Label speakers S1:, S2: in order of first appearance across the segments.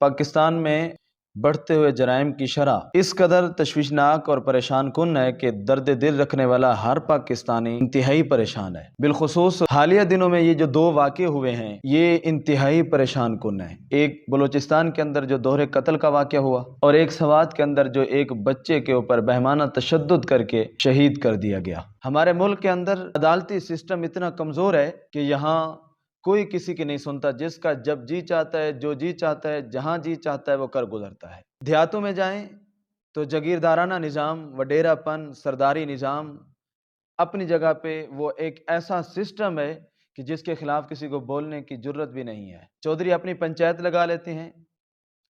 S1: پاکستان میں بڑھتے ہوئے جرائم کی شرح اس قدر تشویشناک اور پریشان کن ہے کہ درد دل رکھنے والا ہر پاکستانی انتہائی پریشان ہے۔ بالخصوص حالیہ دنوں میں یہ جو دو واقعے ہوئے ہیں یہ انتہائی پریشان کن ہے۔ ایک بلوچستان کے اندر جو دوہرے قتل کا واقعہ ہوا، اور ایک سوات کے اندر جو ایک بچے کے اوپر بہیمانہ تشدد کر کے شہید کر دیا گیا۔ ہمارے ملک کے اندر عدالتی سسٹم اتنا کمزور ہے کہ یہاں کوئی کسی کی نہیں سنتا، جس کا جب جی چاہتا ہے، جو جی چاہتا ہے، جہاں جی چاہتا ہے وہ کر گزرتا ہے۔ دیہاتوں میں جائیں تو جگیردارانہ نظام، وڈیرا پن، سرداری نظام اپنی جگہ پہ وہ ایک ایسا سسٹم ہے کہ جس کے خلاف کسی کو بولنے کی جرت بھی نہیں ہے۔ چودھری اپنی پنچایت لگا لیتے ہیں،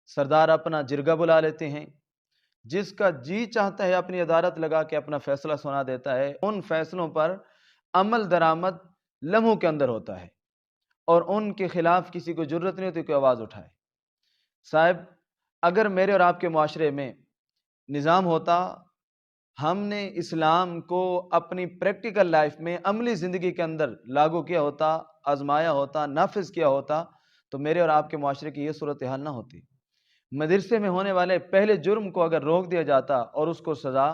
S1: سردار اپنا جرگہ بلا لیتے ہیں، جس کا جی چاہتا ہے اپنی عدالت لگا کے اپنا فیصلہ سنا دیتا ہے۔ ان فیصلوں پر عمل درآمد لمحوں کے اندر ہوتا ہے اور ان کے خلاف کسی کو جرت نہیں ہوتی کہ آواز اٹھائے۔ صاحب، اگر میرے اور آپ کے معاشرے میں نظام ہوتا، ہم نے اسلام کو اپنی پریکٹیکل لائف میں عملی زندگی کے اندر لاگو کیا ہوتا، آزمایا ہوتا، نافذ کیا ہوتا، تو میرے اور آپ کے معاشرے کی یہ صورتحال نہ ہوتی۔ مدرسے میں ہونے والے پہلے جرم کو اگر روک دیا جاتا اور اس کو سزا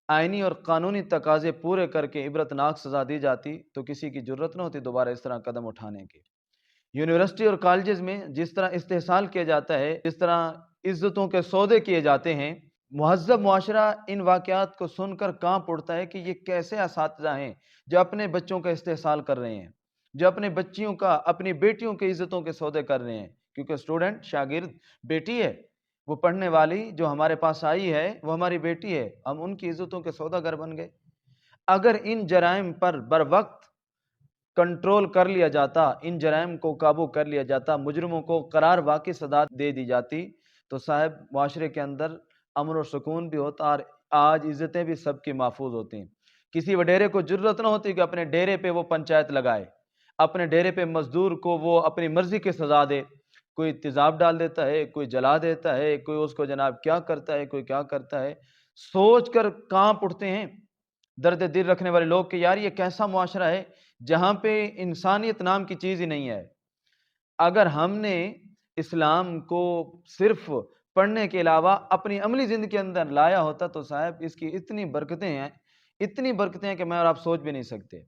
S1: آئینی اور قانونی تقاضے پورے کر کے عبرتناک سزا دی جاتی تو کسی کی جرت نہ ہوتی دوبارہ اس طرح قدم اٹھانے کی۔ یونیورسٹی اور کالجز میں جس طرح استحصال کیا جاتا ہے، جس طرح عزتوں کے سودے کیے جاتے ہیں، مہذب معاشرہ ان واقعات کو سن کر کانپ اٹھتا ہے کہ یہ کیسے اساتذہ ہیں جو اپنے بچوں کا استحصال کر رہے ہیں، جو اپنے بچیوں کا، اپنی بیٹیوں کے عزتوں کے سودے کر رہے ہیں۔ کیونکہ اسٹوڈنٹ، شاگرد بیٹی ہے، وہ پڑھنے والی جو ہمارے پاس آئی ہے وہ ہماری بیٹی ہے، ہم ان کی عزتوں کے سوداگر بن گئے۔ اگر ان جرائم پر بروقت کنٹرول کر لیا جاتا، ان جرائم کو قابو کر لیا جاتا، مجرموں کو قرار واقعی سزا دے دی جاتی، تو صاحب معاشرے کے اندر امن و سکون بھی ہوتا اور آج عزتیں بھی سب کی محفوظ ہوتی ہیں۔ کسی وڈیرے کو جرت نہ ہوتی کہ اپنے ڈیرے پہ وہ پنچایت لگائے، اپنے ڈیرے پہ مزدور کو وہ اپنی مرضی کی سزا دے۔ کوئی تیزاب ڈال دیتا ہے، کوئی جلا دیتا ہے، کوئی اس کو جناب کیا کرتا ہے، کوئی کیا کرتا ہے۔ سوچ کر کانپ اٹھتے ہیں درد دل رکھنے والے لوگ کہ یار یہ کیسا معاشرہ ہے جہاں پہ انسانیت نام کی چیز ہی نہیں ہے۔ اگر ہم نے اسلام کو صرف پڑھنے کے علاوہ اپنی عملی زندگی کے اندر لایا ہوتا تو صاحب اس کی اتنی برکتیں ہیں، اتنی برکتیں ہیں کہ میں اور آپ سوچ بھی نہیں سکتے۔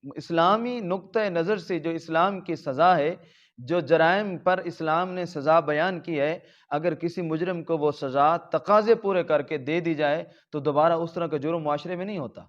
S1: اسلامی نقطہ نظر سے جو اسلام کی سزا ہے، جو جرائم پر اسلام نے سزا بیان کی ہے، اگر کسی مجرم کو وہ سزا تقاضے پورے کر کے دے دی جائے تو دوبارہ اس طرح کا جرم معاشرے میں نہیں ہوتا۔